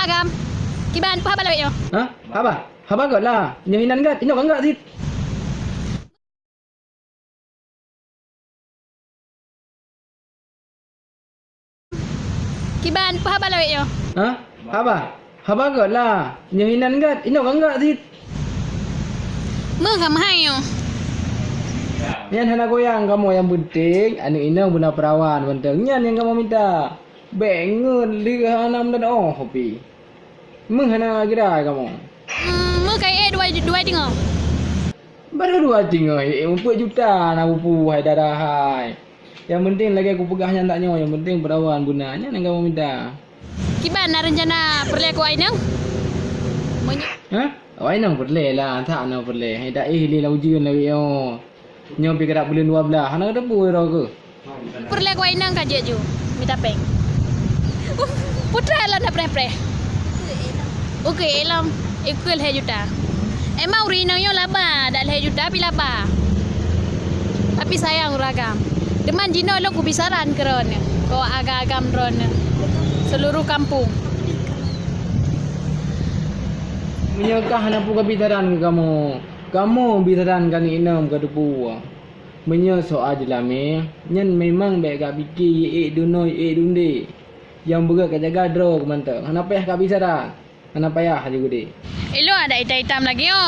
agam. Kiban pa balik yo. Ha? Apa? Apa kat lah? Yang inan kat? Inok enggak sih? Kiban pa balik yo. Ha? Apa? Apa kat lah? Yang inan kat? Inok enggak sih? Mưa gam hai yo. Yan hana goyang kamu yang penting anu ina guna perawan penting yan yang kamu minta. Bengun liga hanam dan oh hobi. Mung hana kira kamu. Mưa cái dua dengar. Baru 2 tinggal 4 juta nak pupu hai darah hai. Yang penting lagi aku pegahnya taknya yang penting perawan gunanya yang kamu minta. Kiban na rencana perle ko ai nang. Ha? Awak nang perle lah, tak nak perle. Hai dah li lah ujian lagi yo. Nyo pi kedak bulan 12. Hana ada pu ro ke? Perle ko ai nang ka je ju. Minta peng. Putra lah nak pre. Okey elam. Ikul he juta. Emang urina yo laba, dak le juta pi laba. Tapi sayang uragam. Deman jino lo ku bisaran keron. Ko agak-agam ron. Seluruh kampung. Menyakah hana pu kabitaran kamu. Kamu bitaran kan inam ke depu. Menya soal jelame, nyen memang baik gak fikir dunoi dunde. Yang berat kat jaga draw ke mantap. Hana payah kak bisaran. Hana payah juga deh. Elo ada hitam lagi yo.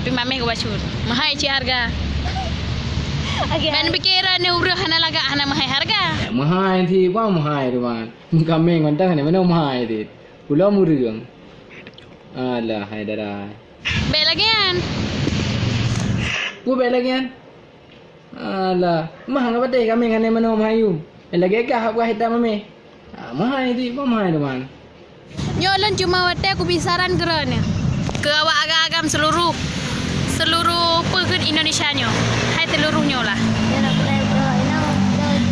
Tapi mami ko bacur. Mahal ci harga. Dan pikiran ni urang hana laga hana mahal harga. Mahal thi apa mahal tu man. Kami mantap ni mana mahal tu. Pulau murung. Alah hai darah. Baik lagi kan? Pu baik lagi kan? Alah, mah ngapa deh kami ngane mana mahayu. Lagi kah apa hitam mami? Mahal thi apa mahal tu man. Nyolon cuma wate aku bisaran keron. Ke awak agak-agam seluruh pegun Indonesia nyo. Hai seluruhnya lah.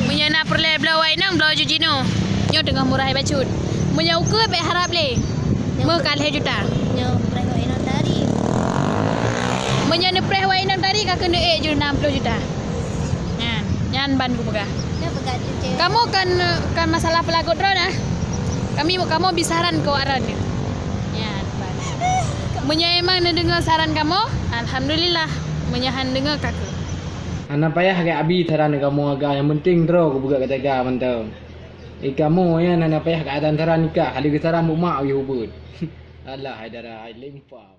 Menyana perle belau ainang belau jujino. Nyo tengah murah bacut. Menyauke be harap le. Mekal he juta. Menyana preh wa inang tadi ka kena je 60 juta. Nyan ban ku pegah. Kamu kan masalah pelagut ron ah. Kamu bisaran ke waran ni. Ya, ban. Menyemang dengar saran kamu, alhamdulillah. Menyahan dengar kakak. Hana payah agak abi taran kamu agak yang penting draw ku buka kata mantap. Kamu ya nana payah kat taran nikah, kali ke taran mak wi hubut. Alah hai darah hai lempau.